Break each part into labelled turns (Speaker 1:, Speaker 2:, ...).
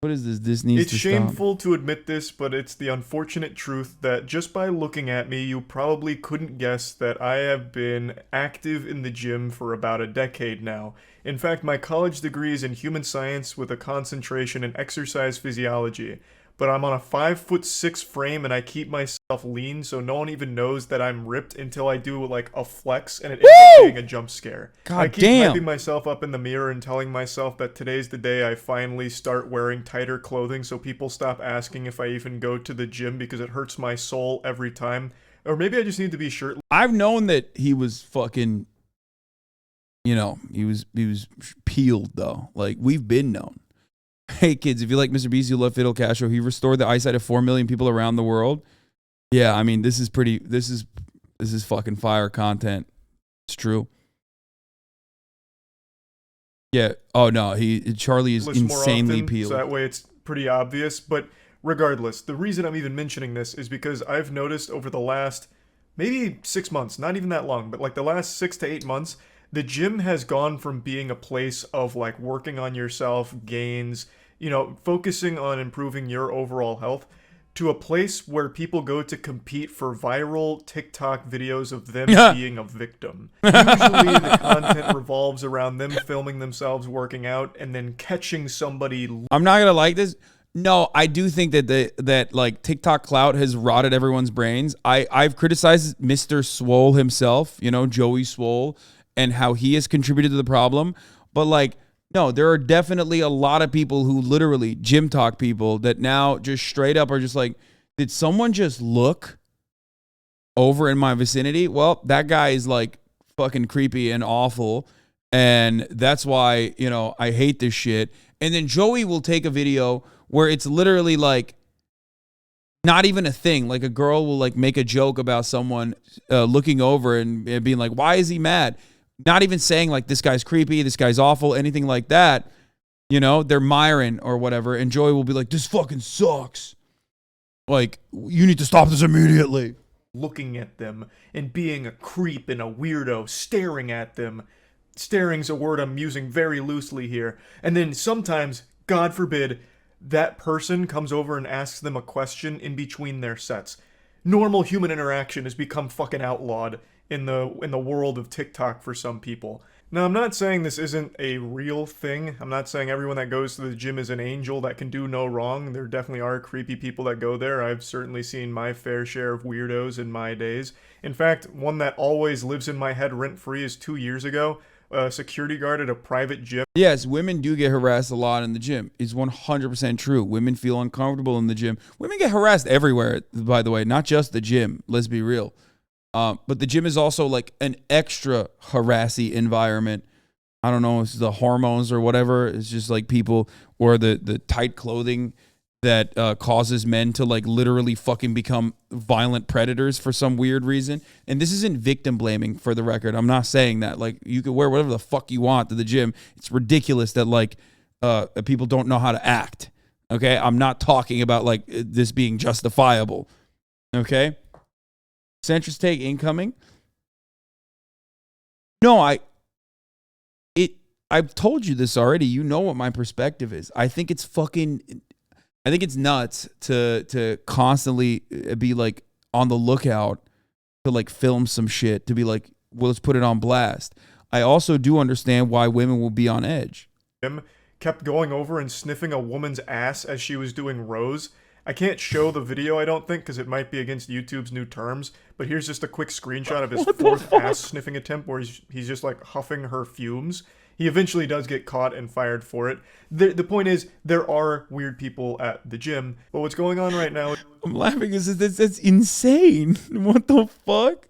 Speaker 1: What is this? This needs
Speaker 2: It's
Speaker 1: to stop.
Speaker 2: shameful to admit this, but it's the unfortunate truth that just by looking at me, you probably couldn't guess that I have been active in the gym for about a decade now. In fact, my college degree is in human science with a concentration in exercise physiology. But I'm on a 5'6" frame and I keep myself lean so no one even knows that I'm ripped until I do like a flex and it ends up being
Speaker 1: Woo!
Speaker 2: a jump scare. I
Speaker 1: God
Speaker 2: keep hyping
Speaker 1: damn.
Speaker 2: myself up in the mirror and telling myself that today's the day I finally start wearing tighter clothing so people stop asking if I even go to the gym because it hurts my soul every time. Or maybe I just need to be shirtless.
Speaker 1: I've known that he was fucking, he was peeled though. Like we've been known. Hey kids, if you like Mr. Beast, you love Fidel Castro. He restored the eyesight of 4 million people around the world. Yeah, I mean, this is fucking fire content. It's true. Yeah. Oh no, Charlie is
Speaker 2: More
Speaker 1: insanely
Speaker 2: often, so
Speaker 1: peeled.
Speaker 2: that way it's pretty obvious. But regardless, the reason I'm even mentioning this is because I've noticed over the last maybe 6 months, not even that long, but like the last 6 to 8 months, the gym has gone from being a place of like working on yourself, gains, focusing on improving your overall health, to a place where people go to compete for viral TikTok videos of them
Speaker 1: Yeah.
Speaker 2: being a victim. Usually, the content revolves around them filming themselves working out and then catching somebody.
Speaker 1: I'm not gonna like this. No, I do think that that like TikTok clout has rotted everyone's brains. I've criticized Mr. Swole himself, Joey Swole, and how he has contributed to the problem. But like, no, there are definitely a lot of people who literally gym talk people that now just straight up are just like, did someone just look over in my vicinity? Well, that guy is like fucking creepy and awful. And that's why, I hate this shit. And then Joey will take a video where it's literally like not even a thing. Like a girl will like make a joke about someone looking over and being like, why is he mad? Not even saying like this guy's creepy, this guy's awful, anything like that. They're Myron or whatever. And Joey will be like, this fucking sucks. Like, you need to stop this immediately.
Speaker 2: Looking at them and being a creep and a weirdo, staring at them. Staring's a word I'm using very loosely here. And then sometimes, God forbid, that person comes over and asks them a question in between their sets. Normal human interaction has become fucking outlawed in the world of TikTok for some people. Now, I'm not saying this isn't a real thing. I'm not saying everyone that goes to the gym is an angel that can do no wrong. There definitely are creepy people that go there. I've certainly seen my fair share of weirdos in my days. In fact, one that always lives in my head rent-free is 2 years ago. A security guard at a private gym.
Speaker 1: Yes, women do get harassed a lot in the gym. It's 100% true. Women feel uncomfortable in the gym. Women get harassed everywhere, by the way, not just the gym. Let's be real. But the gym is also like an extra harassy environment. I don't know, it's the hormones or whatever. It's just like people or the tight clothing that causes men to like literally fucking become violent predators for some weird reason. And this isn't victim blaming, for the record. I'm not saying that. Like, you can wear whatever the fuck you want to the gym. It's ridiculous that like people don't know how to act. Okay, I'm not talking about like this being justifiable. Okay, centrist take incoming. No, I've told you this already. You know what my perspective is. I think it's nuts to constantly be like on the lookout to like film some shit, to be like, well, let's put it on blast. I also do understand why women will be on edge.
Speaker 2: Kept going over and sniffing a woman's ass as she was doing rows. I can't show the video, I don't think, because it might be against YouTube's new terms, but here's just a quick screenshot of his fourth ass sniffing attempt where he's just like huffing her fumes. He eventually does get caught and fired for it. The point is, there are weird people at the gym, but what's going on right now...
Speaker 1: I'm laughing because that's insane. What the fuck?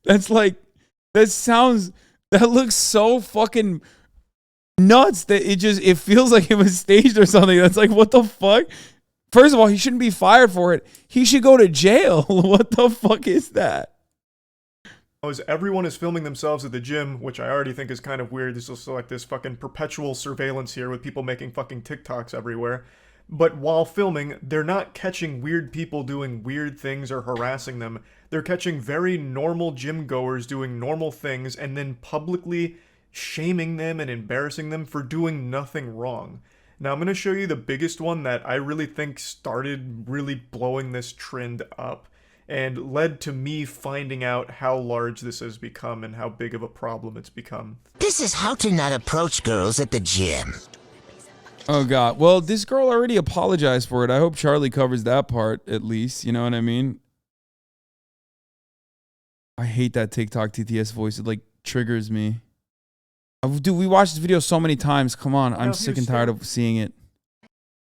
Speaker 1: That's like, that looks so fucking nuts that it feels like it was staged or something. That's like, what the fuck? First of all, he shouldn't be fired for it. He should go to jail. What the fuck is that?
Speaker 2: As everyone is filming themselves at the gym, which I already think is kind of weird. There's also like this fucking perpetual surveillance here with people making fucking TikToks everywhere. But while filming, they're not catching weird people doing weird things or harassing them. They're catching very normal gym goers doing normal things and then publicly shaming them and embarrassing them for doing nothing wrong. Now I'm going to show you the biggest one that I really think started really blowing this trend up and led to me finding out how large this has become and how big of a problem it's become.
Speaker 3: This is how to not approach girls at the gym.
Speaker 1: Oh God. Well, this girl already apologized for it. I hope Charlie covers that part at least. You know what I mean? I hate that TikTok TTS voice. It like triggers me. Dude, we watched this video so many times. Come on. I'm sick and tired of seeing it.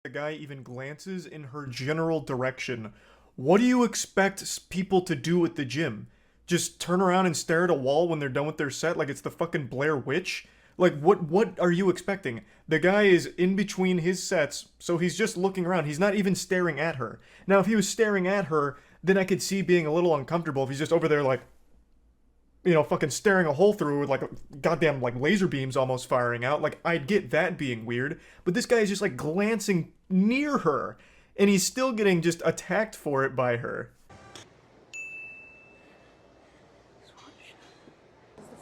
Speaker 2: The guy even glances in her general direction. What do you expect people to do at the gym? Just turn around and stare at a wall when they're done with their set like it's the fucking Blair Witch? Like, what are you expecting? The guy is in between his sets, so he's just looking around. He's not even staring at her. Now, if he was staring at her, then I could see being a little uncomfortable if he's just over there like, you know, fucking staring a hole through with like a goddamn like laser beams almost firing out. Like, I'd get that being weird. But this guy is just like glancing near her, and he's still getting just attacked for it by her.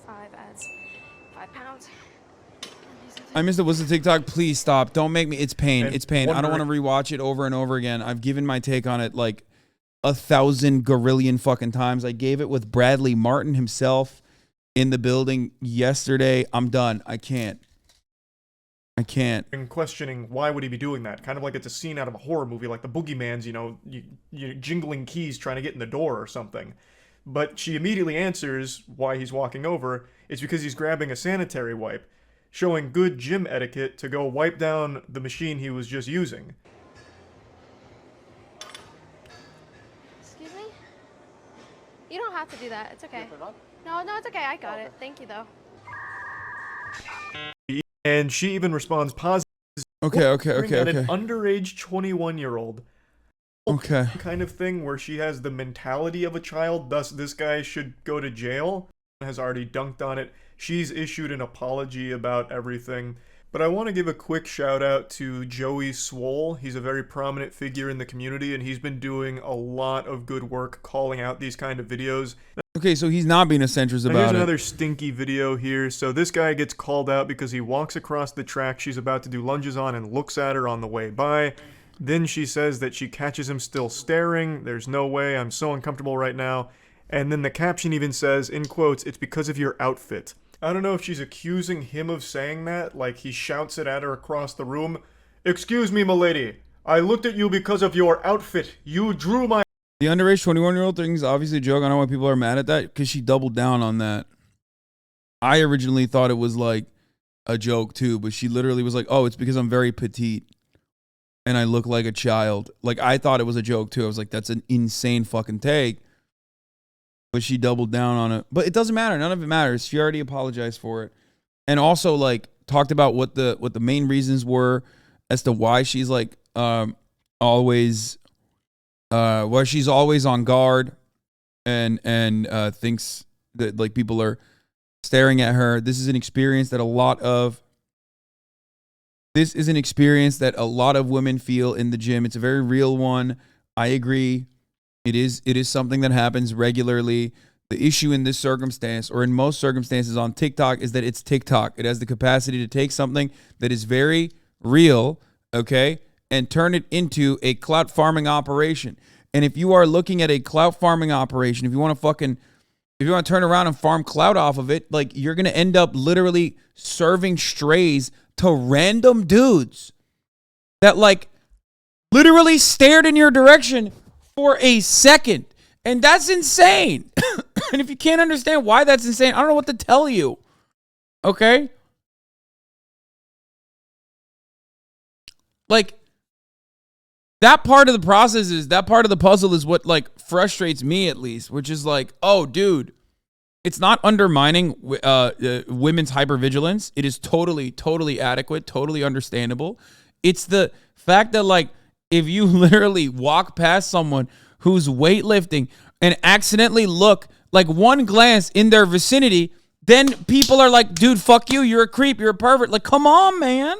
Speaker 4: Five adds 5 pounds.
Speaker 1: I missed it. What's the TikTok? Please stop. Don't make me. It's pain.
Speaker 2: And
Speaker 1: It's pain. I don't want to rewatch it over and over again. I've given my take on it like 1,000 gorillion fucking times. I gave it with Bradley Martin himself in the building yesterday. I'm done. I can't.
Speaker 2: And questioning why would he be doing that? Kind of like it's a scene out of a horror movie, like the boogeyman's, you know, you jingling keys trying to get in the door or something. But she immediately answers why he's walking over. It's because he's grabbing a sanitary wipe, showing good gym etiquette to go wipe down the machine he was just using.
Speaker 4: Excuse me? You don't have to do that. It's okay. No, it's okay. I got it. Thank you, though.
Speaker 2: And she even responds positively.
Speaker 1: Okay.
Speaker 2: At an underage 21-year-old.
Speaker 1: Okay.
Speaker 2: Kind of thing where she has the mentality of a child, thus this guy should go to jail. Has already dunked on it. She's issued an apology about everything. But I want to give a quick shout out to Joey Swole. He's a very prominent figure in the community, and he's been doing a lot of good work calling out these kind of videos.
Speaker 1: Okay, so he's not being a centrist about
Speaker 2: Here's
Speaker 1: it.
Speaker 2: another stinky video here. So this guy gets called out because he walks across the track she's about to do lunges on and looks at her on the way by. Then she says that she catches him still staring. There's no way. I'm so uncomfortable right now. And then the caption even says, in quotes, "It's because of your outfit." I don't know if she's accusing him of saying that, like he shouts it at her across the room. "Excuse me, milady. I looked at you because of your outfit. You drew my..."
Speaker 1: The underage 21-year-old thing is obviously a joke. I don't know why people are mad at that, because she doubled down on that. I originally thought it was like a joke too, but she literally was like, "Oh, it's because I'm very petite and I look like a child." Like, I thought it was a joke too. I was like, that's an insane fucking take. But she doubled down on it. But it doesn't matter. None of it matters. She already apologized for it. And also, like, talked about what the main reasons were as to why she's like always why she's always on guard and thinks that like people are staring at her. This is an experience that a lot of women feel in the gym. It's a very real one. I agree. It is something that happens regularly. The issue in this circumstance, or in most circumstances on TikTok, is that it's TikTok. It has the capacity to take something that is very real, okay, and turn it into a clout farming operation. And if you are looking at a clout farming operation, if you want to turn around and farm clout off of it, like, you're going to end up literally serving strays to random dudes that like literally stared in your direction for a second. And that's insane. And if you can't understand why that's insane, I don't know what to tell you. Okay? Like, that part of the process is, that part of the puzzle is what like frustrates me at least, which is like, oh, dude, it's not undermining women's hypervigilance. It is totally adequate, totally understandable. It's the fact that, like, if you literally walk past someone who's weightlifting and accidentally look like one glance in their vicinity, then people are like, dude, fuck you. You're a creep. You're a pervert. Like, come on, man.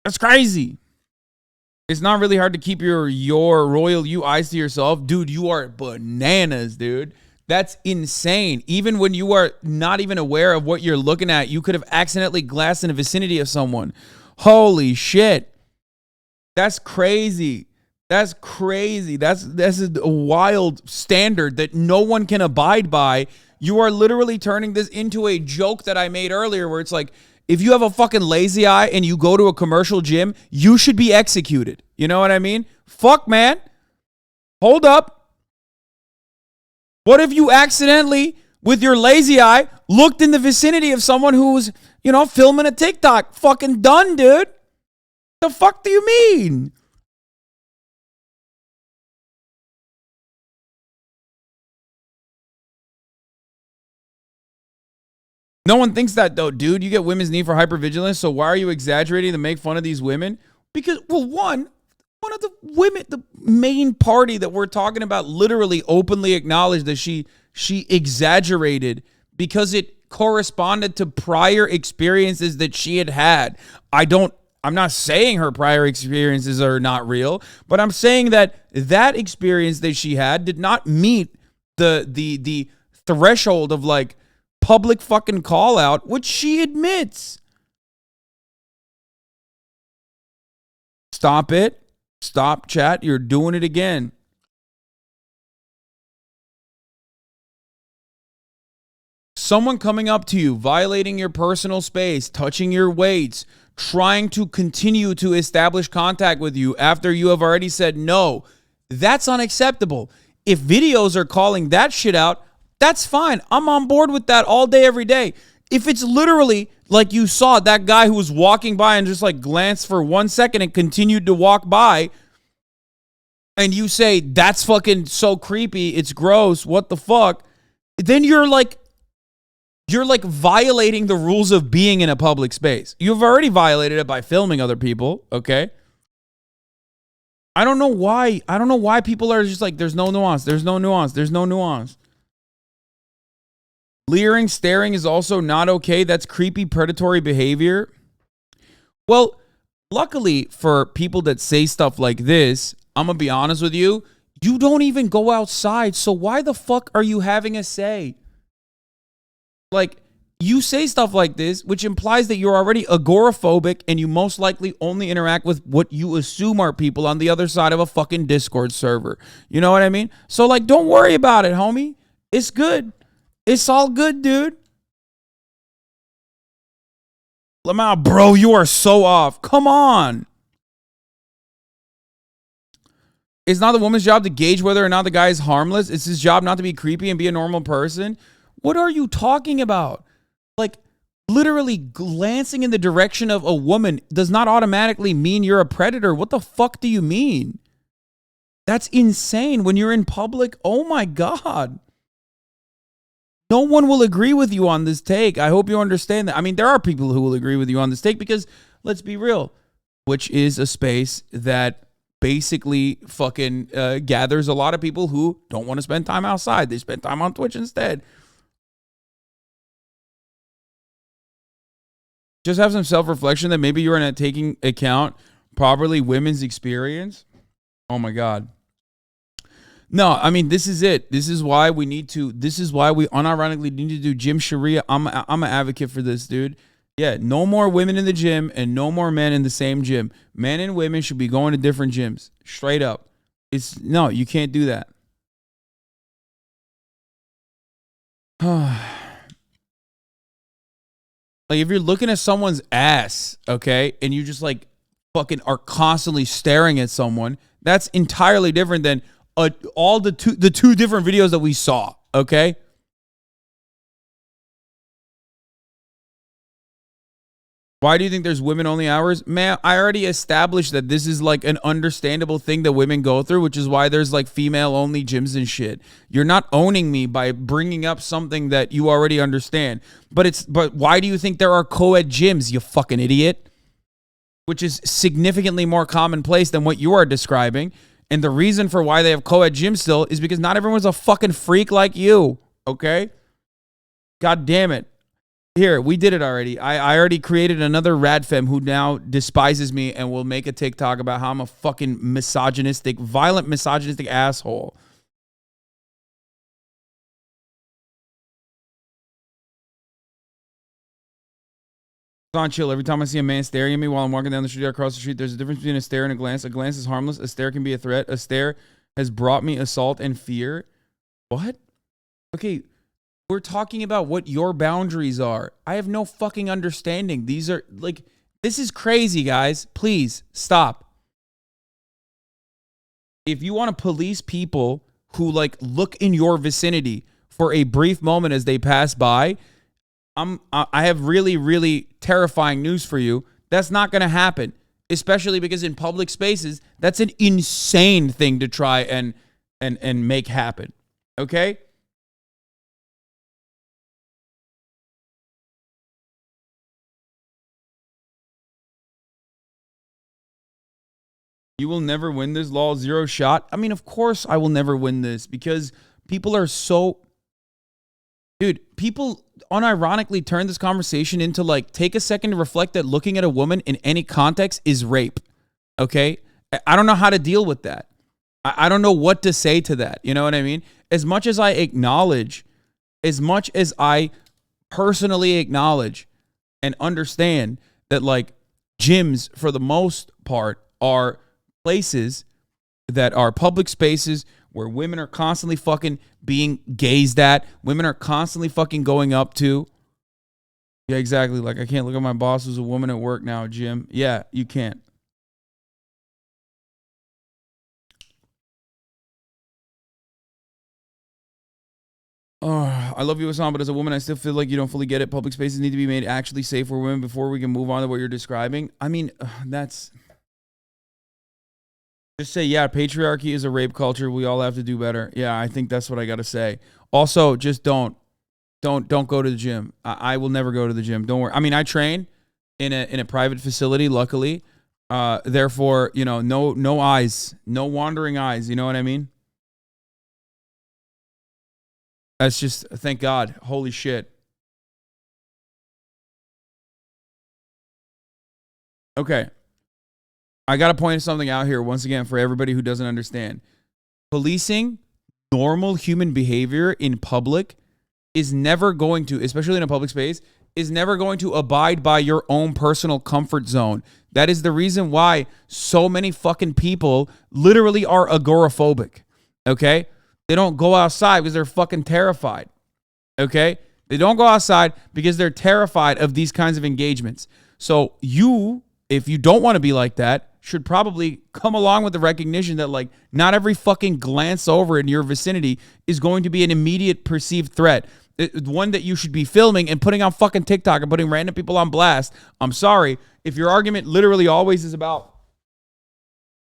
Speaker 1: That's crazy. It's not really hard to keep your royal you eyes to yourself. Dude, you are bananas, dude. That's insane. Even when you are not even aware of what you're looking at, you could have accidentally glanced in the vicinity of someone. Holy shit. That's crazy. That's crazy. That's a wild standard that no one can abide by. You are literally turning this into a joke that I made earlier where it's like, if you have a fucking lazy eye and you go to a commercial gym, you should be executed. You know what I mean? Fuck, man. Hold up. What if you accidentally, with your lazy eye, looked in the vicinity of someone who was, filming a TikTok? Fucking done, dude. The fuck do you mean? No one thinks that, though, dude. You get women's need for hypervigilance, so why are you exaggerating to make fun of these women? Because, well, one of the women, the main party that we're talking about, literally openly acknowledged that she exaggerated because it corresponded to prior experiences that she had had. I'm not saying her prior experiences are not real, but I'm saying that experience that she had did not meet the threshold of like public fucking call out, which she admits. Stop it. Stop, chat. You're doing it again. Someone coming up to you, violating your personal space, touching your weights, trying to continue to establish contact with you after you have already said no. That's unacceptable. If videos are calling that shit out, that's fine. I'm on board with that all day, every day. If it's literally like you saw that guy who was walking by and just like glanced for 1 second and continued to walk by, and you say, that's fucking so creepy, it's gross, what the fuck, then you're like violating the rules of being in a public space. You've already violated it by filming other people, okay? I don't know why people are just like, there's no nuance. Leering, staring is also not okay. That's creepy, predatory behavior. Well, luckily for people that say stuff like this, I'm going to be honest with you, you don't even go outside, so why the fuck are you having a say? Like, you say stuff like this, which implies that you're already agoraphobic and you most likely only interact with what you assume are people on the other side of a fucking Discord server. You know what I mean? So, like, don't worry about it, homie. It's good. It's all good, dude. Lamau, bro, you are so off. Come on. It's not the woman's job to gauge whether or not the guy is harmless. It's his job not to be creepy and be a normal person. What are you talking about? Like, literally glancing in the direction of a woman does not automatically mean you're a predator. What the fuck do you mean? That's insane. When you're in public, oh my God. No one will agree with you on this take. I hope you understand that. I mean, there are people who will agree with you on this take because, let's be real, which is a space that basically fucking gathers a lot of people who don't want to spend time outside. They spend time on Twitch instead. Just have some self-reflection that maybe you're not taking account properly women's experience. Oh my God. No, I mean, this is it. This is why we unironically need to do gym Sharia. I'm an advocate for this, dude. Yeah, no more women in the gym and no more men in the same gym. Men and women should be going to different gyms. Straight up. No, you can't do that. Like, if you're looking at someone's ass, okay, and you just like fucking are constantly staring at someone, that's entirely different than all the two different videos that we saw, okay? Why do you think there's women-only hours? Man, I already established that this is like an understandable thing that women go through, which is why there's like female-only gyms and shit. You're not owning me by bringing up something that you already understand. But why do you think there are co-ed gyms, you fucking idiot? Which is significantly more commonplace than what you are describing. And the reason for why they have co-ed gyms still is because not everyone's a fucking freak like you, okay? God damn it. Here, we did it already. I already created another radfem who now despises me and will make a TikTok about how I'm a fucking misogynistic, violent misogynistic asshole. On chill. Every time I see a man staring at me while I'm walking down the street or across the street, there's a difference between a stare and a glance. A glance is harmless. A stare can be a threat. A stare has brought me assault and fear. What? Okay, we're talking about what your boundaries are. I have no fucking understanding. These are like, this is crazy, guys. Please stop. If you want to police people who like look in your vicinity for a brief moment as they pass by, I have really, really terrifying news for you. That's not going to happen, especially because in public spaces, that's an insane thing to try and make happen. Okay? You will never win this, lol. Zero shot. I mean, of course I will never win this because people are so... Dude, people unironically turn this conversation into like, take a second to reflect that looking at a woman in any context is rape. Okay? I don't know how to deal with that. I don't know what to say to that. You know what I mean? As much as I acknowledge, as much as I personally acknowledge and understand that like gyms for the most part are places that are public spaces where women are constantly fucking being gazed at. Women are constantly fucking going up to. Yeah, exactly. Like, I can't look at my boss who's a woman at work now, Jim. Yeah, you can't. Oh, I love you, Hasan, but as a woman, I still feel like you don't fully get it. Public spaces need to be made actually safe for women before we can move on to what you're describing. I mean, that's... Just say, yeah, patriarchy is a rape culture. We all have to do better. Yeah, I think that's what I got to say. Also, just don't go to the gym. I will never go to the gym. Don't worry. I mean, I train in a private facility, luckily. Therefore, you know, no eyes, no wandering eyes. You know what I mean? That's just, thank God. Holy shit. Okay. I got to point something out here once again for everybody who doesn't understand. Policing normal human behavior in public is never going to, especially in a public space, is never going to abide by your own personal comfort zone. That is the reason why so many fucking people literally are agoraphobic. Okay? They don't go outside because they're fucking terrified. Okay? They don't go outside because they're terrified of these kinds of engagements. So you, if you don't want to be like that, should probably come along with the recognition that like not every fucking glance over in your vicinity is going to be an immediate perceived threat. One that you should be filming and putting on fucking TikTok and putting random people on blast. I'm sorry. If your argument literally always is about,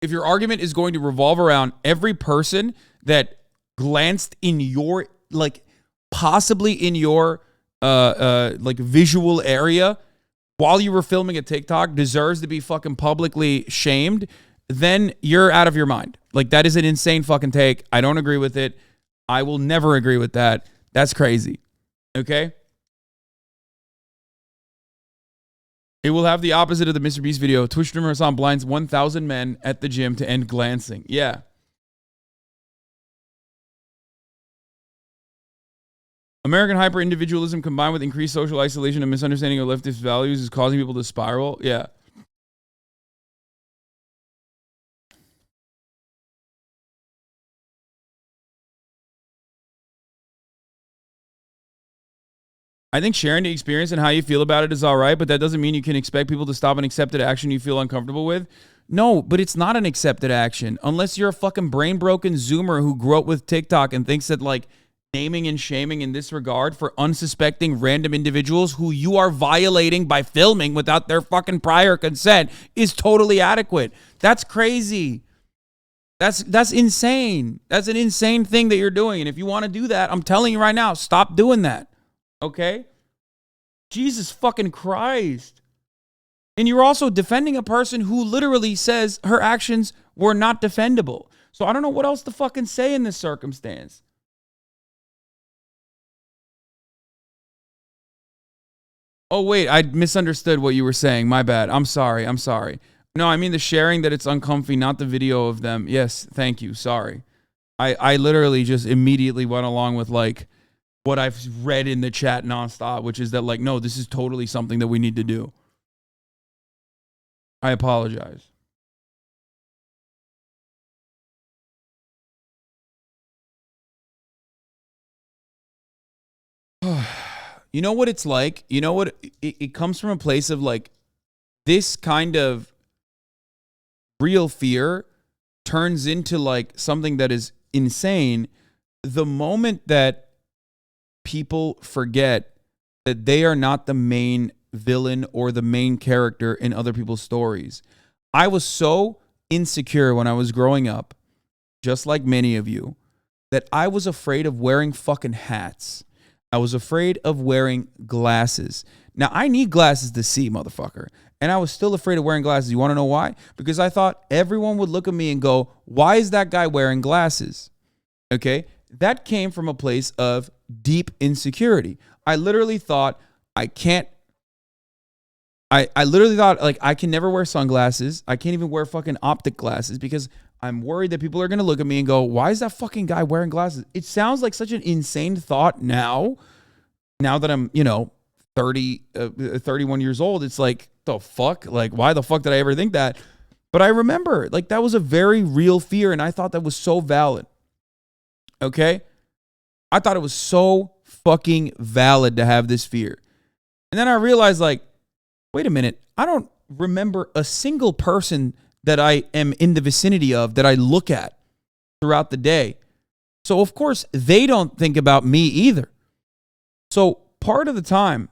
Speaker 1: if your argument is going to revolve around every person that glanced in your, like possibly in your like visual area while you were filming a TikTok deserves to be fucking publicly shamed, then you're out of your mind. Like, that is an insane fucking take. I don't agree with it. I will never agree with that. That's crazy. Okay? It will have the opposite of the Mr. Beast video. Twitch streamer Hasan blinds 1,000 men at the gym to end glancing. Yeah. American hyper-individualism combined with increased social isolation and misunderstanding of leftist values is causing people to spiral. Yeah. I think sharing the experience and how you feel about it is all right, but that doesn't mean you can expect people to stop an accepted action you feel uncomfortable with. No, but it's not an accepted action unless you're a fucking brain-broken Zoomer who grew up with TikTok and thinks that, like, naming and shaming in this regard for unsuspecting random individuals who you are violating by filming without their fucking prior consent is totally adequate. That's crazy. That's insane. That's an insane thing that you're doing. And if you want to do that, I'm telling you right now, stop doing that. Okay? Jesus fucking Christ. And you're also defending a person who literally says her actions were not defendable. So I don't know what else to fucking say in this circumstance. Oh, wait, I misunderstood what you were saying. My bad. I'm sorry. No, I mean the sharing that it's uncomfy, not the video of them. Yes, thank you. Sorry. I literally just immediately went along with like what I've read in the chat nonstop, which is that like, no, this is totally something that we need to do. I apologize. You know what it's like? You know what? It comes from a place of like this kind of real fear turns into like something that is insane the moment that people forget that they are not the main villain or the main character in other people's stories. I was so insecure when I was growing up, just like many of you, that I was afraid of wearing fucking hats. I was afraid of wearing glasses. Now, I need glasses to see, motherfucker. And I was still afraid of wearing glasses. You want to know why? Because I thought everyone would look at me and go, why is that guy wearing glasses? Okay? That came from a place of deep insecurity. I literally thought, I literally thought, like, I can never wear sunglasses. I can't even wear fucking optic glasses because I'm worried that people are going to look at me and go, why is that fucking guy wearing glasses? It sounds like such an insane thought now that I'm, 31 years old. It's like, the fuck? Like, why the fuck did I ever think that? But I remember, like, that was a very real fear, and I thought that was so valid. Okay? I thought it was so fucking valid to have this fear. And then I realized, like, wait a minute, I don't remember a single person that I am in the vicinity of that I look at throughout the day. So, of course, they don't think about me either. So, part of the time,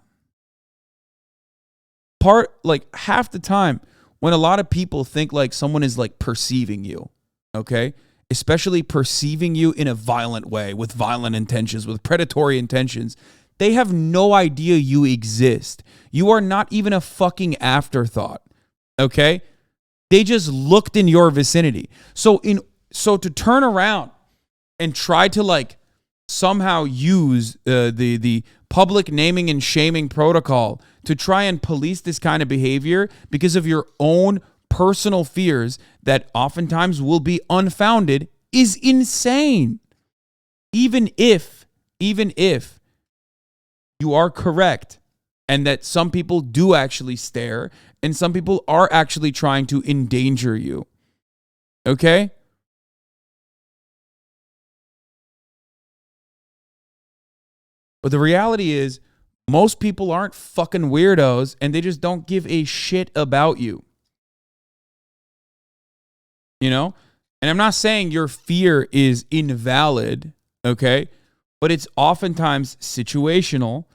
Speaker 1: half the time, when a lot of people think like someone is like perceiving you, okay? Especially perceiving you in a violent way, with violent intentions, with predatory intentions, they have no idea you exist. You are not even a fucking afterthought, okay? They just looked in your vicinity. So to turn around and try to like somehow use the public naming and shaming protocol to try and police this kind of behavior because of your own personal fears that oftentimes will be unfounded is insane. Even if you are correct and that some people do actually stare and some people are actually trying to endanger you. Okay? But the reality is, most people aren't fucking weirdos and they just don't give a shit about you. You know? And I'm not saying your fear is invalid, okay? But it's oftentimes situational.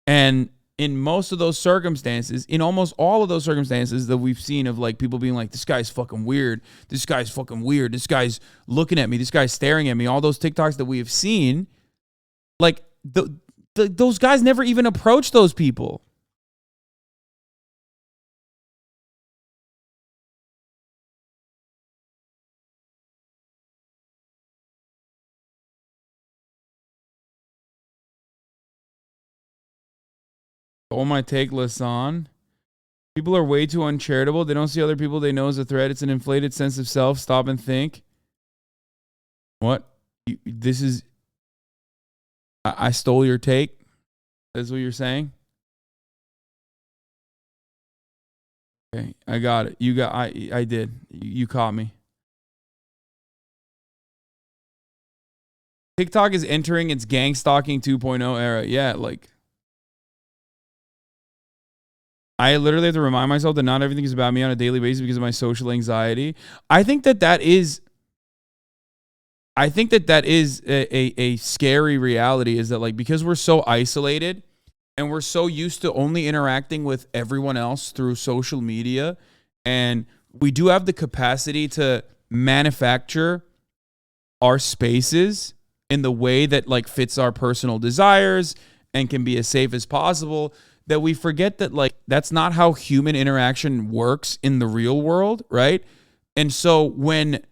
Speaker 1: And in most of those circumstances, in almost all of those circumstances that we've seen of like people being like, this guy's fucking weird. This guy's fucking weird. This guy's looking at me. This guy's staring at me. All those TikToks that we have seen, like those guys never even approach those people. Oh, my take lists on. People are way too uncharitable. They don't see other people they know as a threat. It's an inflated sense of self. Stop and think. What? This is... I stole your take? That's what you're saying? Okay, I got it. I did. You caught me. TikTok is entering its gang stalking 2.0 era. Yeah, like... I literally have to remind myself that not everything is about me on a daily basis because of my social anxiety. I think that is a scary reality, is that like, because we're so isolated and we're so used to only interacting with everyone else through social media, and we do have the capacity to manufacture our spaces in the way that like fits our personal desires and can be as safe as possible, that we forget that like that's not how human interaction works in the real world, right? And so when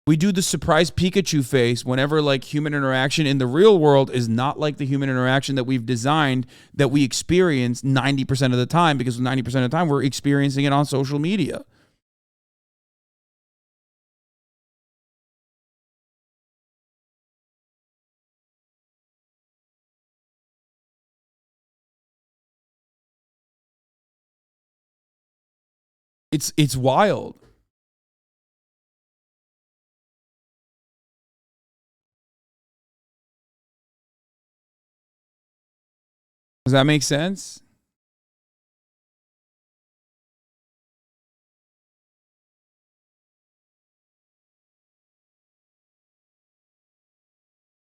Speaker 1: We do the surprise Pikachu face whenever like human interaction in the real world is not like the human interaction that we've designed, that we experience 90% of the time, because 90% of the time we're experiencing it on social media. It's wild. Does that make sense?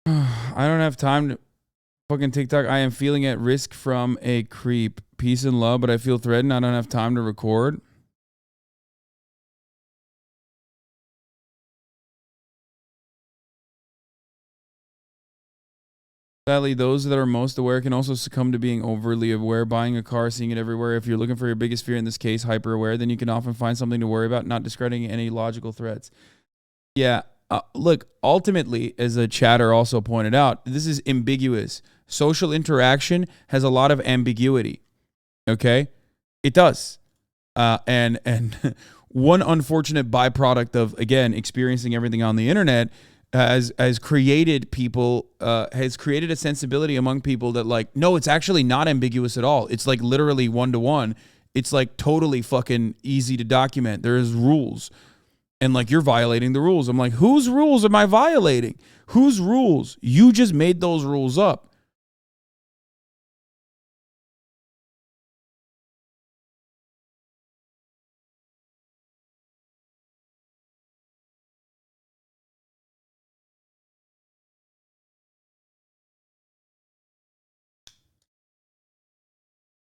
Speaker 1: I don't have time to fucking TikTok. I am feeling at risk from a creep. Peace and love, but I feel threatened. I don't have time to record. Sadly, those that are most aware can also succumb to being overly aware, buying a car, seeing it everywhere. If you're looking for your biggest fear, in this case, hyper aware, then you can often find something to worry about, not discrediting any logical threats. Yeah, look, ultimately, as a chatter also pointed out, this is ambiguous. Social interaction has a lot of ambiguity. Okay? It does. And one unfortunate byproduct of, again, experiencing everything on the internet has created people, has created a sensibility among people that like, no, it's actually not ambiguous at all. It's like literally one-to-one. It's like totally fucking easy to document. There's rules. And like, you're violating the rules. I'm like, whose rules am I violating? Whose rules? You just made those rules up.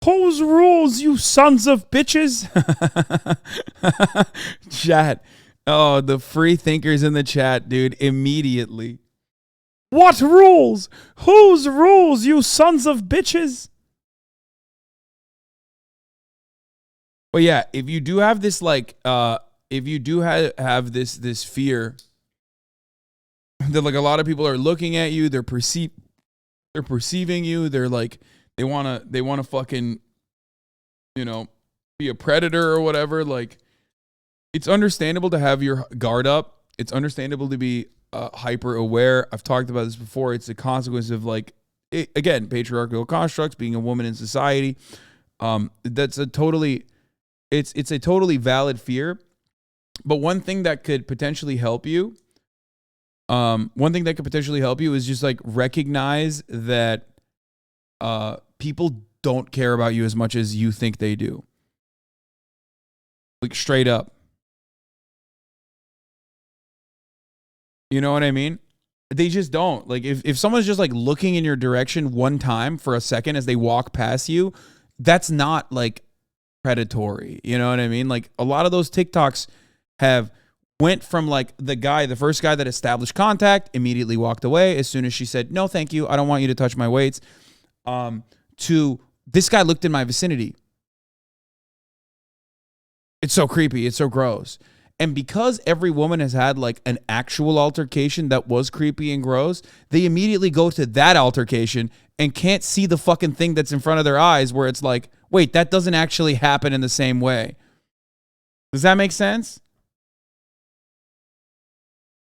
Speaker 1: Whose rules, you sons of bitches? Chat. Oh, the free thinkers in the chat, dude, immediately. What rules? Whose rules, you sons of bitches? But yeah, if you do have this like if you do have this fear that like a lot of people are looking at you, they're perceiving you, they're like they want to fucking, you know, be a predator or whatever, like it's understandable to have your guard up. It's understandable to be hyper aware. I've talked about this before. It's a consequence of like, again, patriarchal constructs, being a woman in society. That's a totally, it's a totally valid fear. But one thing that could potentially help you, is just like recognize that people don't care about you as much as you think they do. Like straight up. You know what I mean? They just don't. Like if someone's just like looking in your direction one time for a second as they walk past you, that's not like predatory. You know what I mean? Like a lot of those TikToks have went from like the first guy that established contact, immediately walked away as soon as she said, "No, thank you. I don't want you to touch my weights." To this guy looked in my vicinity. It's so creepy. It's so gross. And because every woman has had like an actual altercation that was creepy and gross, they immediately go to that altercation and can't see the fucking thing that's in front of their eyes where it's like, wait, that doesn't actually happen in the same way. Does that make sense?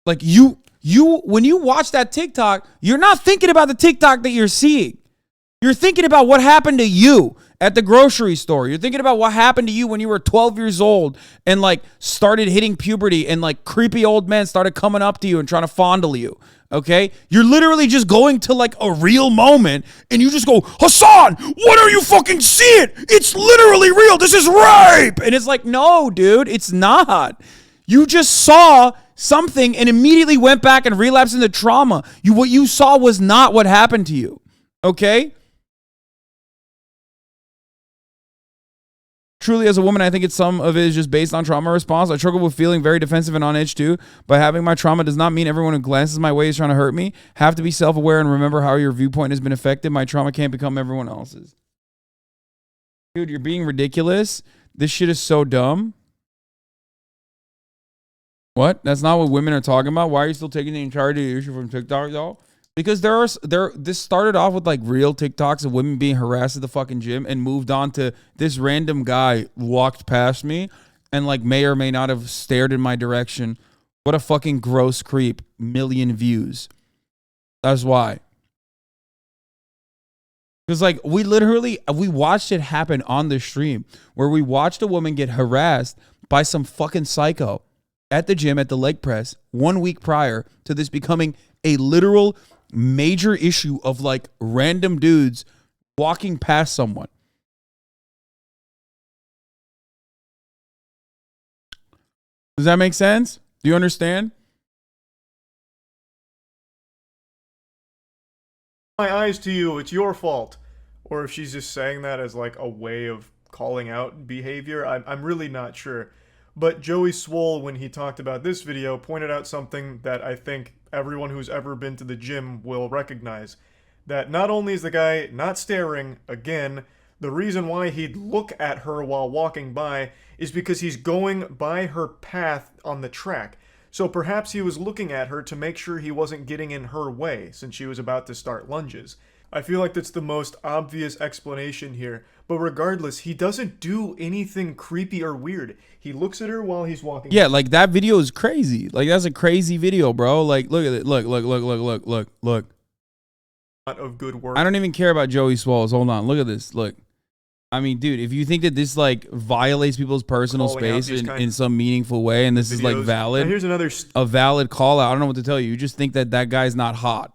Speaker 1: Like you when you watch that TikTok, you're not thinking about the TikTok that you're seeing. You're thinking about what happened to you at the grocery store. You're thinking about what happened to you when you were 12 years old and like started hitting puberty and like creepy old men started coming up to you and trying to fondle you. Okay? You're literally just going to like a real moment and you just go, "Hasan, what are you fucking seeing? It's literally real. This is rape." And it's like, no, dude, it's not. You just saw something and immediately went back and relapsed into trauma. What you saw was not what happened to you. Okay? Truly, as a woman, I think some of it is just based on trauma response. I struggle with feeling very defensive and on edge too. But having my trauma does not mean everyone who glances my way is trying to hurt me. Have to be self-aware and remember how your viewpoint has been affected. My trauma can't become everyone else's. Dude, you're being ridiculous. This shit is so dumb. What? That's not what women are talking about. Why are you still taking the entirety of the issue from TikTok, y'all? Because this started off with like real TikToks of women being harassed at the fucking gym and moved on to this random guy walked past me and like may or may not have stared in my direction. What a fucking gross creep. 1,000,000 views. That's why. Because like we watched it happen on the stream where we watched a woman get harassed by some fucking psycho at the gym at the leg press 1 week prior to this becoming a literal major issue of like random dudes walking past someone. Does that make sense? Do you understand?
Speaker 2: My eyes to you, it's your fault. Or if she's just saying that as like a way of calling out behavior, I'm really not sure. But Joey Swole, when he talked about this video, pointed out something that I think everyone who's ever been to the gym will recognize. That not only is the guy not staring, again, the reason why he'd look at her while walking by is because he's going by her path on the track. So perhaps he was looking at her to make sure he wasn't getting in her way since she was about to start lunges. I feel like that's the most obvious explanation here, but regardless, he doesn't do anything creepy or weird. He looks at her while he's walking.
Speaker 1: Yeah, like that video is crazy. Like that's a crazy video, bro. Like look at it. Look.
Speaker 2: Lot of good work.
Speaker 1: I don't even care about Joey Swallows. Hold on. Look at this. Look. I mean, dude, if you think that this like violates people's personal space in some meaningful way, and this is like valid,
Speaker 2: now here's another
Speaker 1: a valid call out. I don't know what to tell you. You just think that that guy's not hot,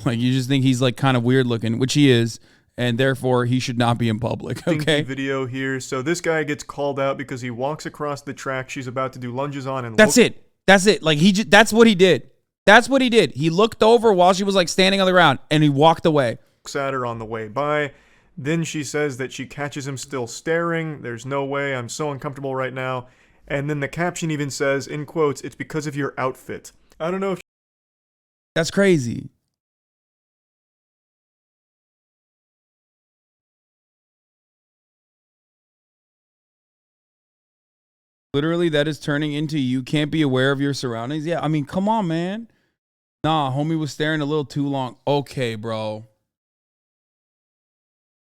Speaker 1: like you just think he's like kind of weird looking, which he is, and therefore he should not be in public. Okay.
Speaker 2: Video here. So this guy gets called out because he walks across the track she's about to do lunges on, and
Speaker 1: that's it. Like that's what he did. That's what he did. He looked over while she was like standing on the ground, and he walked away.
Speaker 2: Looks at her on the way by. Then she says that she catches him still staring. There's no way. I'm so uncomfortable right now. And then the caption even says, in quotes, "It's because of your outfit." I don't know if...
Speaker 1: That's crazy. Literally, that is turning into you can't be aware of your surroundings. Yeah, I mean, come on, man. Nah, homie was staring a little too long. Okay, bro.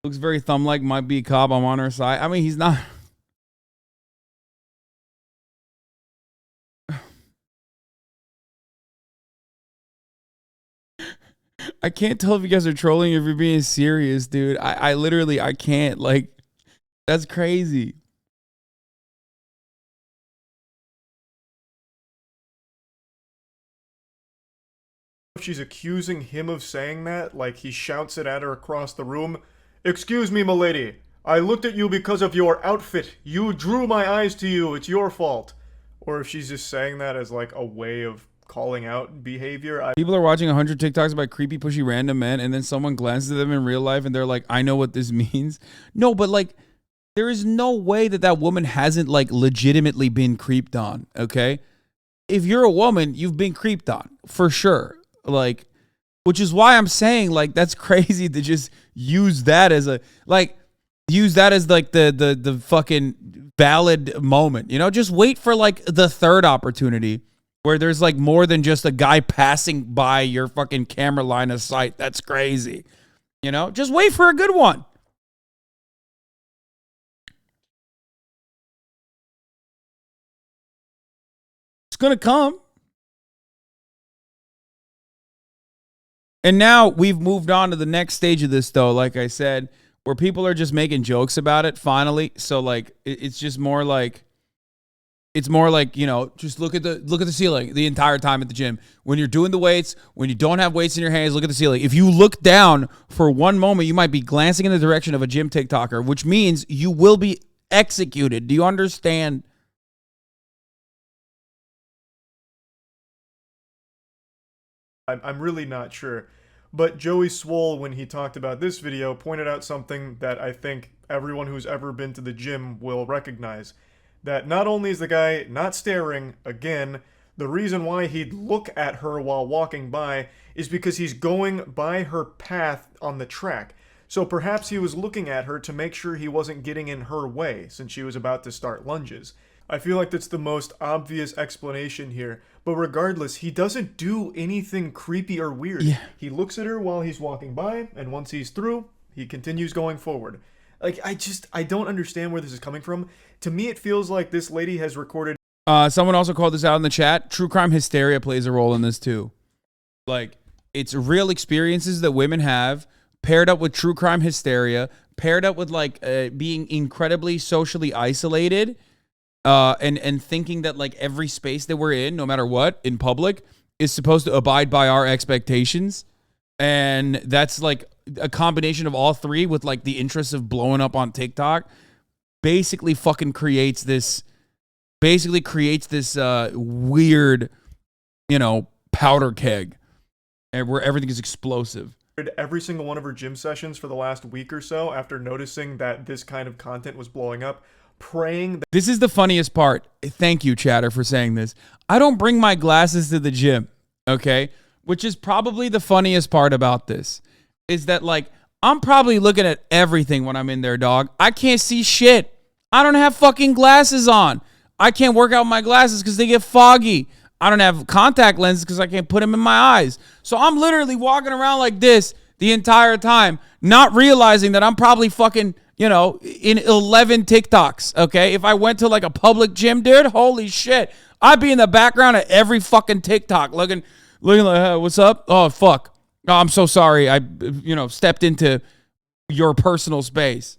Speaker 1: Looks very thumb-like, might be a cop. I'm on her side. I mean, he's not. I can't tell if you guys are trolling or if you're being serious, dude. I literally, I can't. Like, that's crazy.
Speaker 2: She's accusing him of saying that, like he shouts it at her across the room. "Excuse me, milady. I looked at you because of your outfit. You drew my eyes to you. It's your fault." Or if she's just saying that as like a way of calling out behavior.
Speaker 1: People are watching 100 TikToks about creepy, pushy, random men, and then someone glances at them in real life and they're like, I know what this means. No, but like, there is no way that that woman hasn't like legitimately been creeped on, okay? If you're a woman, you've been creeped on, for sure. Like, which is why I'm saying like that's crazy to just use that as a like the fucking valid moment, you know? Just wait for like the third opportunity where there's like more than just a guy passing by your fucking camera line of sight. That's crazy. You know? Just wait for a good one. It's going to come. And now we've moved on to the next stage of this, though, like I said, where people are just making jokes about it, finally. So, like, it's just more like, you know, just look at the ceiling the entire time at the gym. When you're doing the weights, when you don't have weights in your hands, look at the ceiling. If you look down for one moment, you might be glancing in the direction of a gym TikToker, which means you will be executed. Do you understand?
Speaker 2: I'm really not sure. But Joey Swole, when he talked about this video, pointed out something that I think everyone who's ever been to the gym will recognize. That not only is the guy not staring, again, the reason why he'd look at her while walking by is because he's going by her path on the track. So perhaps he was looking at her to make sure he wasn't getting in her way since she was about to start lunges. I feel like that's the most obvious explanation here. But regardless, he doesn't do anything creepy or weird.
Speaker 1: Yeah.
Speaker 2: He looks at her while he's walking by, and once he's through, he continues going forward. Like, I don't understand where this is coming from. To me, it feels like this lady has recorded...
Speaker 1: Someone also called this out in the chat. True crime hysteria plays a role in this too. Like, it's real experiences that women have paired up with true crime hysteria, paired up with like being incredibly socially isolated, and thinking that like every space that we're in, no matter what, in public, is supposed to abide by our expectations. And that's like a combination of all three with like the interest of blowing up on TikTok basically fucking creates this weird, powder keg and where everything is explosive.
Speaker 2: Every single one of her gym sessions for the last week or so after noticing that this kind of content was blowing up, praying that...
Speaker 1: This is the funniest part. Thank you, Chatter, for saying this. I don't bring my glasses to the gym, okay? Which is probably the funniest part about this, is that, like, I'm probably looking at everything when I'm in there, dog. I can't see shit. I don't have fucking glasses on. I can't work out my glasses because they get foggy. I don't have contact lenses because I can't put them in my eyes. So I'm literally walking around like this the entire time, not realizing that I'm probably fucking, in 11 TikToks, okay? If I went to like a public gym, dude, holy shit. I'd be in the background of every fucking TikTok looking like, hey, what's up? Oh, fuck. Oh, I'm so sorry. I, stepped into your personal space.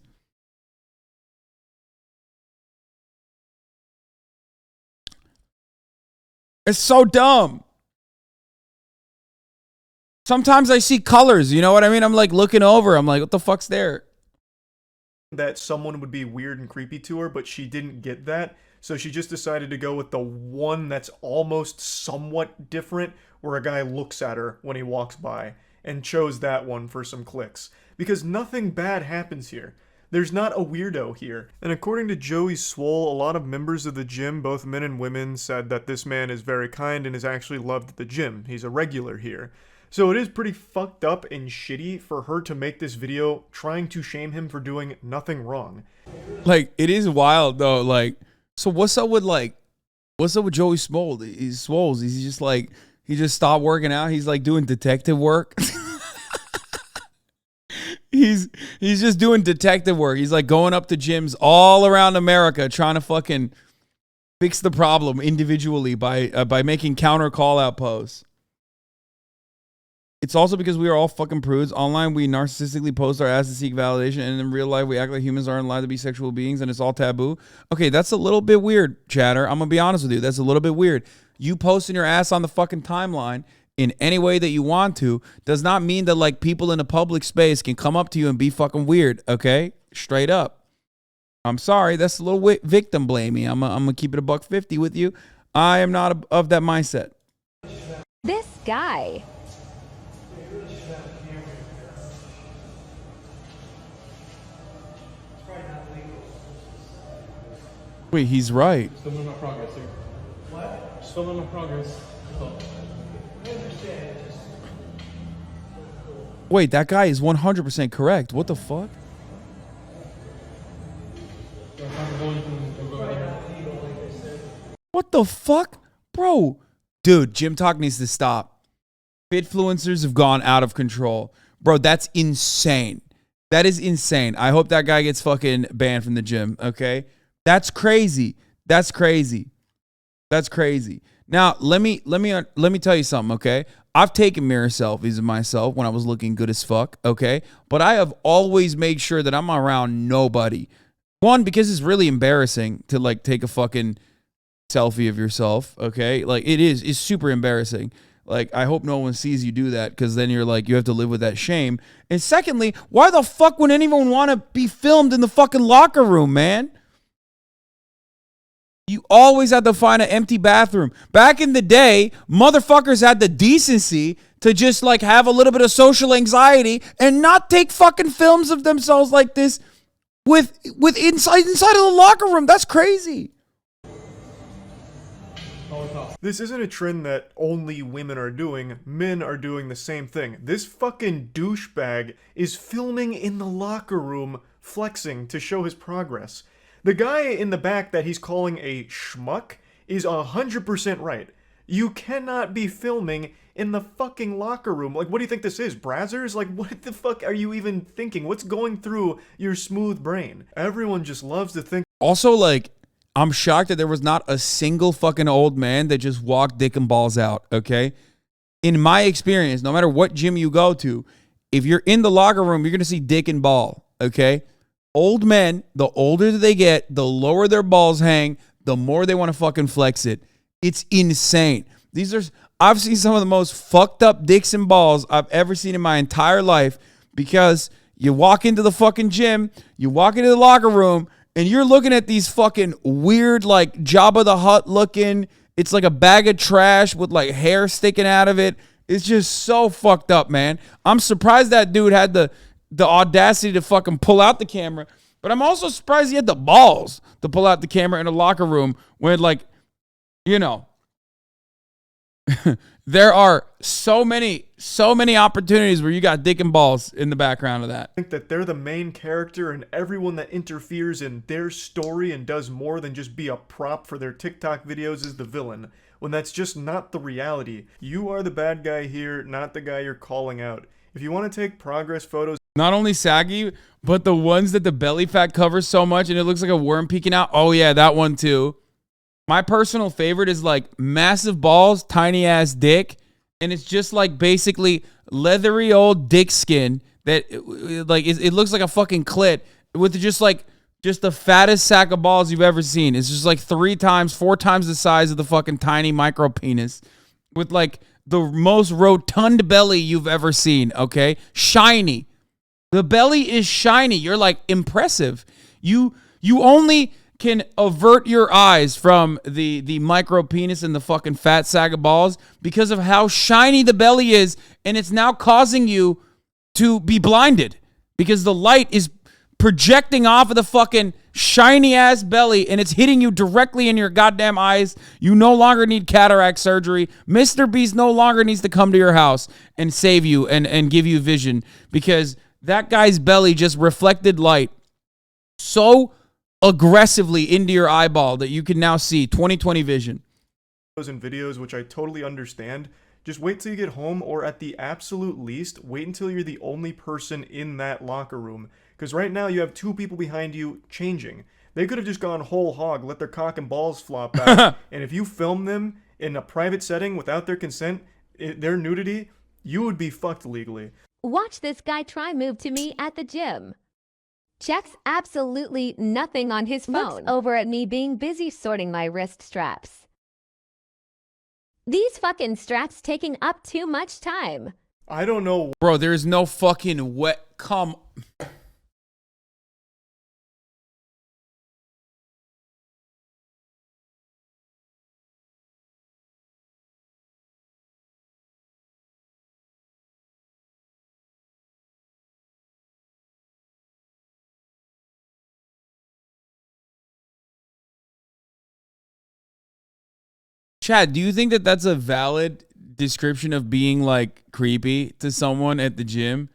Speaker 1: It's so dumb. Sometimes I see colors, you know what I mean? I'm like looking over. I'm like, what the fuck's there?
Speaker 2: That someone would be weird and creepy to her, but she didn't get that. So she just decided to go with the one that's almost somewhat different, where a guy looks at her when he walks by, and chose that one for some clicks. Because nothing bad happens here. There's not a weirdo here. And according to Joey Swole, a lot of members of the gym, both men and women, said that this man is very kind and is actually loved at the gym. He's a regular here. So it is pretty fucked up and shitty for her to make this video trying to shame him for doing nothing wrong.
Speaker 1: Like, it is wild though. Like, so what's up with Joey Swole? He's just like, he just stopped working out. He's like doing detective work. He's just doing detective work. He's like going up to gyms all around America trying to fucking fix the problem individually by making counter call out posts. It's also because we are all fucking prudes. Online, we narcissistically post our ass to seek validation, and in real life, we act like humans aren't allowed to be sexual beings, and it's all taboo. Okay, that's a little bit weird, Chatter. I'm gonna be honest with you. That's a little bit weird. You posting your ass on the fucking timeline in any way that you want to does not mean that like people in a public space can come up to you and be fucking weird. Okay, straight up. I'm sorry. That's a little victim blaming. I'm gonna keep it $150 with you. I am not of that mindset.
Speaker 5: This guy.
Speaker 1: Wait, he's right.
Speaker 6: Still in my progress, sir. What? Still in my progress.
Speaker 1: Wait, that guy is 100% correct. What the fuck? What the fuck? Bro. Dude, Gym Talk needs to stop. Fitfluencers have gone out of control. Bro, that's insane. That is insane. I hope that guy gets fucking banned from the gym, okay? That's crazy. That's crazy. That's crazy. Now, let me tell you something, okay? I've taken mirror selfies of myself when I was looking good as fuck, okay? But I have always made sure that I'm around nobody. One, because it's really embarrassing to like take a fucking selfie of yourself, okay? Like it's super embarrassing. Like, I hope no one sees you do that, because then you're like, you have to live with that shame. And secondly, why the fuck would anyone want to be filmed in the fucking locker room, man? You always had to find an empty bathroom. Back in the day, motherfuckers had the decency to just like have a little bit of social anxiety and not take fucking films of themselves like this with inside of the locker room. That's crazy.
Speaker 2: This isn't a trend that only women are doing. Men are doing the same thing. This fucking douchebag is filming in the locker room, flexing to show his progress. The guy in the back that he's calling a schmuck is 100% right. You cannot be filming in the fucking locker room. Like, what do you think this is? Brazzers? Like, what the fuck are you even thinking? What's going through your smooth brain? Everyone just loves to think.
Speaker 1: Also, like, I'm shocked that there was not a single fucking old man that just walked dick and balls out, okay? In my experience, no matter what gym you go to, if you're in the locker room, you're going to see dick and ball, okay? Old men, the older they get, the lower their balls hang, the more they want to fucking flex it. It's insane. I've seen some of the most fucked up dicks and balls I've ever seen in my entire life, because you walk into the fucking gym, you walk into the locker room, and you're looking at these fucking weird, like, Jabba the Hutt looking. It's like a bag of trash with, like, hair sticking out of it. It's just so fucked up, man. I'm surprised that dude had the audacity to fucking pull out the camera, but I'm also surprised he had the balls to pull out the camera in a locker room when, like, you know, there are so many opportunities where you got dick and balls in the background of that.
Speaker 2: Think that they're the main character, and everyone that interferes in their story and does more than just be a prop for their TikTok videos is the villain, when that's just not the reality. You are the bad guy here, not the guy you're calling out. If you want to take progress photos,
Speaker 1: Not only saggy, but the ones that the belly fat covers so much and it looks like a worm peeking out. Oh yeah, that one too. My personal favorite is like massive balls, tiny ass dick, and it's just like basically leathery old dick skin that like it looks like a fucking clit with just the fattest sack of balls you've ever seen. It's just like 4 times the size of the fucking tiny micro penis with like the most rotund belly you've ever seen, okay? Shiny. The belly is shiny. You're like impressive. You only can avert your eyes from the micro penis and the fucking fat sack of balls because of how shiny the belly is, and it's now causing you to be blinded because the light is projecting off of the fucking shiny ass belly and it's hitting you directly in your goddamn eyes. You no longer need cataract surgery. Mr. Beast no longer needs to come to your house and save you and give you vision because that guy's belly just reflected light so aggressively into your eyeball that you can now see 20/20 vision.
Speaker 2: And videos, which I totally understand. Just wait till you get home, or at the absolute least, wait until you're the only person in that locker room. Because right now you have 2 people behind you changing. They could have just gone whole hog, let their cock and balls flop out. And if you film them in a private setting without their consent, their nudity, you would be fucked legally.
Speaker 5: Watch this guy try move to me at the gym. Checks absolutely nothing on his phone. Looks over at me being busy sorting my wrist straps. These fucking straps taking up too much time.
Speaker 2: I don't know.
Speaker 1: Bro, there's no fucking wet. Come. Chad, do you think that that's a valid description of being like creepy to someone at the gym?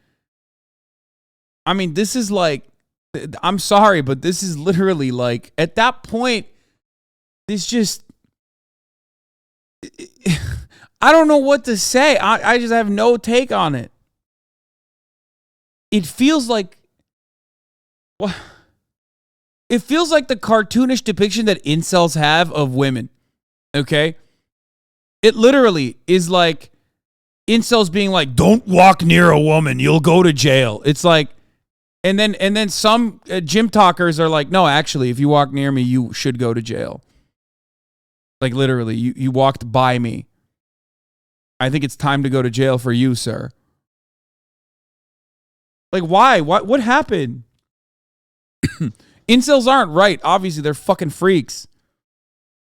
Speaker 1: I mean, this is like, I'm sorry, but this is literally like, at that point, this just, I don't know what to say. I just have no take on it. It feels like, what? It feels like the cartoonish depiction that incels have of women. Okay? It literally is like incels being like, don't walk near a woman, you'll go to jail. It's like, and then some gym talkers are like, no, actually, if you walk near me, you should go to jail. Like literally, you walked by me. I think it's time to go to jail for you, sir. Like, why? What happened? Incels aren't right. Obviously, they're fucking freaks.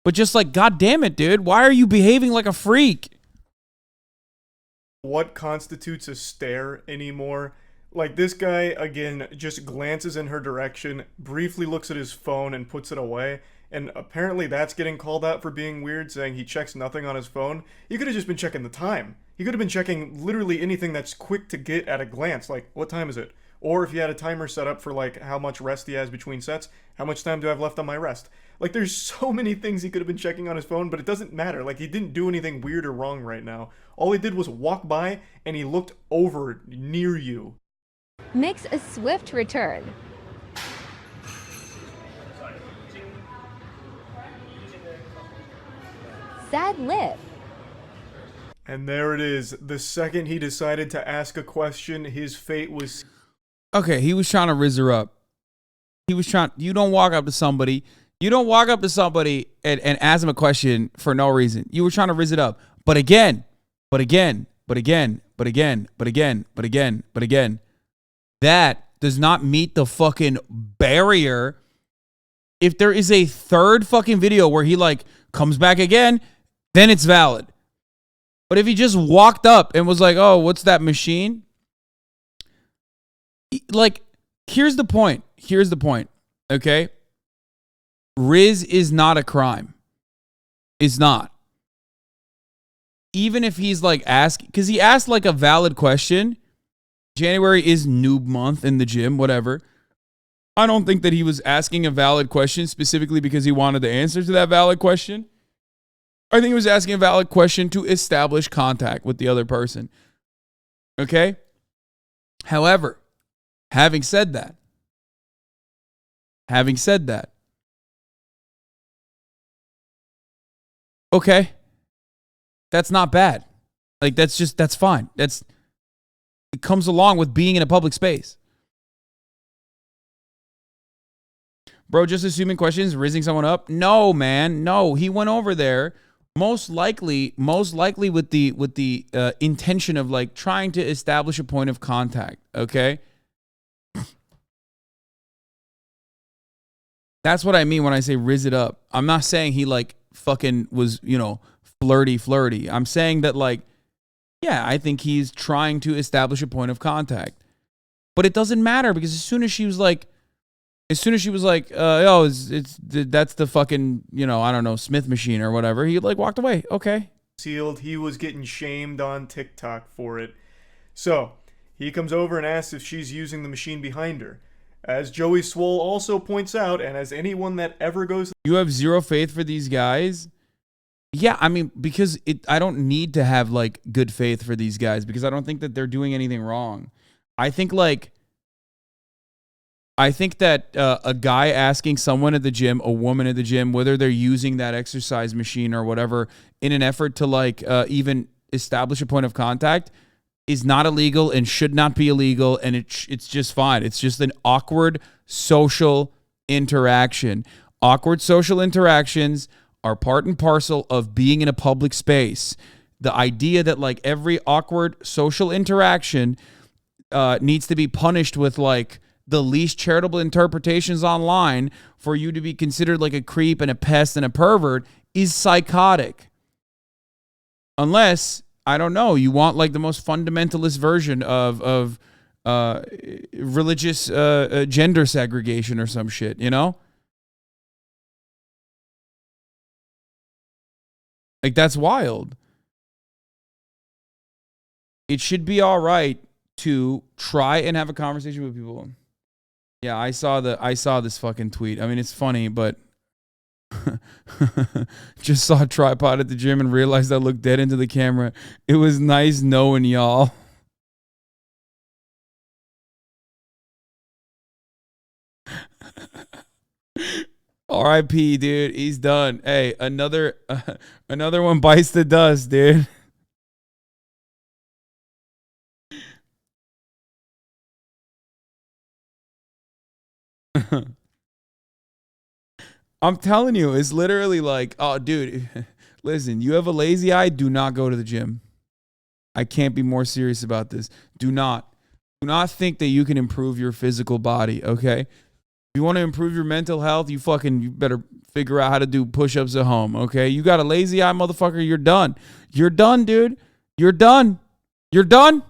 Speaker 1: But just like, God damn it, dude. Why are you behaving like a freak?
Speaker 2: What constitutes a stare anymore? Like, this guy, again, just glances in her direction, briefly looks at his phone and puts it away. And apparently that's getting called out for being weird, saying he checks nothing on his phone. He could have just been checking the time. He could have been checking literally anything that's quick to get at a glance. Like, what time is it? Or if you had a timer set up for like how much rest he has between sets, how much time do I have left on my rest? Like there's so many things he could have been checking on his phone, but it doesn't matter. Like he didn't do anything weird or wrong right now. All he did was walk by and he looked over near you.
Speaker 5: Makes a swift return. Sad lip.
Speaker 2: And there it is. The second he decided to ask a question, his fate was...
Speaker 1: Okay, he was trying to rizz her up. He was trying... You don't walk up to somebody... You don't walk up to somebody and ask them a question for no reason. You were trying to rizz it up. But again, that does not meet the fucking barrier. If there is a third fucking video where he like comes back again, then it's valid. But if he just walked up and was like, oh, what's that machine? Like, here's the point. Okay? Riz is not a crime. It's not. Even if he's like asking, because he asked like a valid question. January is noob month in the gym, whatever. I don't think that he was asking a valid question specifically because he wanted the answer to that valid question. I think he was asking a valid question to establish contact with the other person. Okay? However, having said that, okay, that's not bad. Like, that's fine. It comes along with being in a public space. Bro, just assuming questions, rizzing someone up? No, man. No, he went over there most likely with the intention of like trying to establish a point of contact, okay? That's what I mean when I say rizz it up. I'm not saying he like fucking was, flirty. I'm saying that like, yeah, I think he's trying to establish a point of contact. But it doesn't matter because as soon as she was like, that's the fucking, I don't know, Smith machine or whatever, he like walked away. Okay.
Speaker 2: Sealed. He was getting shamed on TikTok for it. So he comes over and asks if she's using the machine behind her. As Joey Swole also points out, and as anyone that ever goes...
Speaker 1: You have zero faith for these guys? Yeah, I mean, because I don't need to have, like, good faith for these guys because I don't think that they're doing anything wrong. I think that a guy asking someone at the gym, a woman at the gym, whether they're using that exercise machine or whatever in an effort to, like, even establish a point of contact is not illegal and should not be illegal, and it's just fine. It's just an awkward social interaction. Awkward social interactions are part and parcel of being in a public space. The idea that like every awkward social interaction needs to be punished with like the least charitable interpretations online for you to be considered like a creep and a pest and a pervert is psychotic. Unless, I don't know, you want like the most fundamentalist version of religious gender segregation or some shit, Like, that's wild. It should be all right to try and have a conversation with people. Yeah, I saw this fucking tweet. I mean, it's funny, but just saw a tripod at the gym and realized I looked dead into the camera. It was nice knowing y'all. R.I.P. dude, he's done. Hey, another one bites the dust, dude. I'm telling you, it's literally like, oh, dude, listen, you have a lazy eye, do not go to the gym. I can't be more serious about this. Do not think that you can improve your physical body, okay? If you want to improve your mental health, you better figure out how to do push-ups at home, okay? You got a lazy eye, motherfucker, you're done. You're done, dude. You're done. You're done.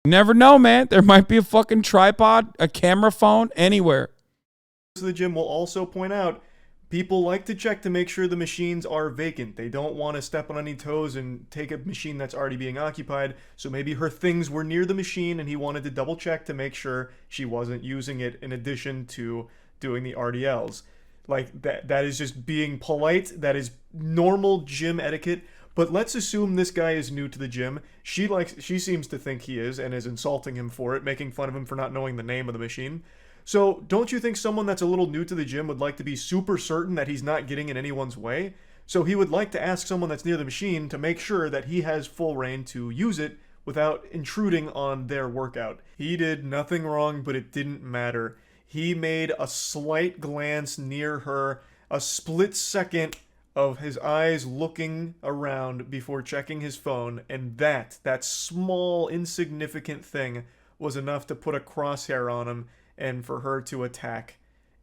Speaker 1: You never know, man. There might be a fucking tripod, a camera phone, anywhere.
Speaker 2: The gym will also point out People like to check to make sure the machines are vacant. They don't want to step on any toes and take a machine that's already being occupied. So maybe her things were near the machine and he wanted to double check to make sure she wasn't using it in addition to doing the RDLs. Like that is just being polite. That is normal gym etiquette. But let's assume this guy is new to the gym. She seems to think he is and is insulting him for it, making fun of him for not knowing the name of the machine. So don't you think someone that's a little new to the gym would like to be super certain that he's not getting in anyone's way? So he would like to ask someone that's near the machine to make sure that he has full reign to use it without intruding on their workout. He did nothing wrong, but it didn't matter. He made a slight glance near her, a split second of his eyes looking around before checking his phone, and that small, insignificant thing was enough to put a crosshair on him and for her to attack.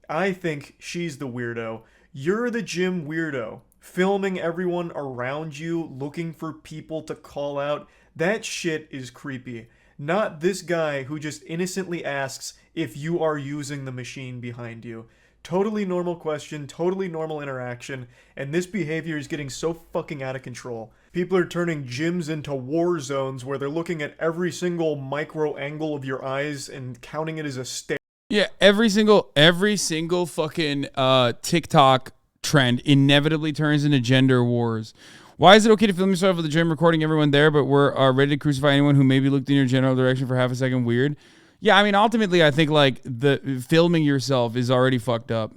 Speaker 2: I think she's the weirdo. You're the gym weirdo. Filming everyone around you, looking for people to call out. That shit is creepy. Not this guy who just innocently asks if you are using the machine behind you. Totally normal question, totally normal interaction, and this behavior is getting so fucking out of control. People are turning gyms into war zones where they're looking at every single micro angle of your eyes and counting it as a stare.
Speaker 1: Yeah, every single fucking TikTok trend inevitably turns into gender wars. Why is it okay to film yourself at the gym recording everyone there, but we're ready to crucify anyone who maybe looked in your general direction for half a second? Weird. Yeah, I mean, ultimately, I think like the filming yourself is already fucked up,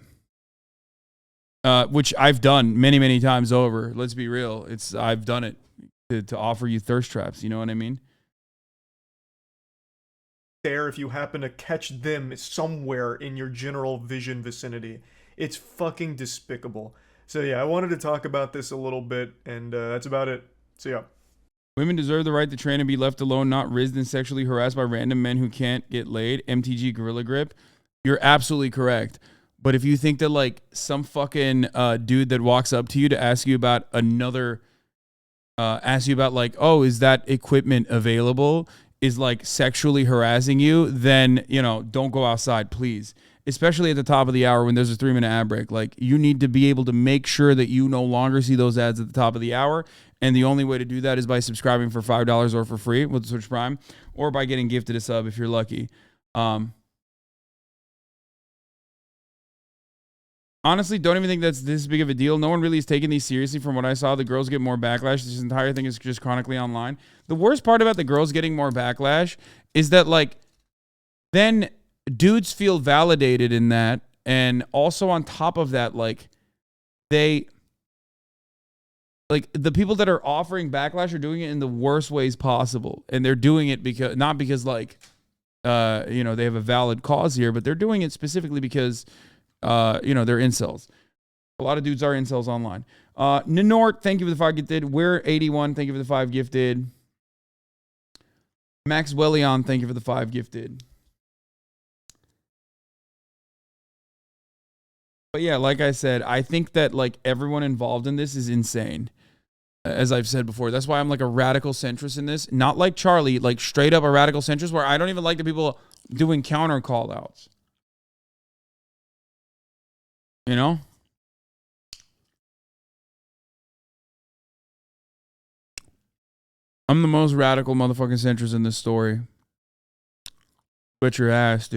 Speaker 1: which I've done many, many times over. Let's be real. I've done it to offer you thirst traps. You know what I mean?
Speaker 2: There, if you happen to catch them somewhere in your general vision vicinity. It's fucking despicable. So yeah, I wanted to talk about this a little bit, and that's about it. So yeah.
Speaker 1: Women deserve the right to train and be left alone, not rizzed and sexually harassed by random men who can't get laid. MTG Gorilla Grip. You're absolutely correct. But if you think that like some fucking dude that walks up to you to ask you about like, oh, is that equipment available, is like sexually harassing you, then, you know, don't go outside, please. Especially at the top of the hour when there's a 3-minute ad break. Like, you need to be able to make sure that you no longer see those ads at the top of the hour. And the only way to do that is by subscribing for $5 or for free with Switch Prime, or by getting gifted a sub if you're lucky. Honestly, don't even think that's this big of a deal. No one really is taking these seriously. From what I saw, the girls get more backlash. This entire thing is just chronically online. The worst part about the girls getting more backlash is that, like, then dudes feel validated in that. And also on top of that, like, the people that are offering backlash are doing it in the worst ways possible. And they're doing it because, not because like, you know, they have a valid cause here, but they're doing it specifically because, you know, they're incels. A lot of dudes are incels online. Ninort, thank you for the 5 gifted. We're 81, thank you for the 5 gifted. Max Wellion, thank you for the 5 gifted. But yeah, like I said, I think that like everyone involved in this is insane. As I've said before, that's why I'm like a radical centrist in this. Not like Charlie, like straight up a radical centrist where I don't even like the people doing counter call outs. You know? I'm the most radical motherfucking centrist in this story. Bet your ass, dude.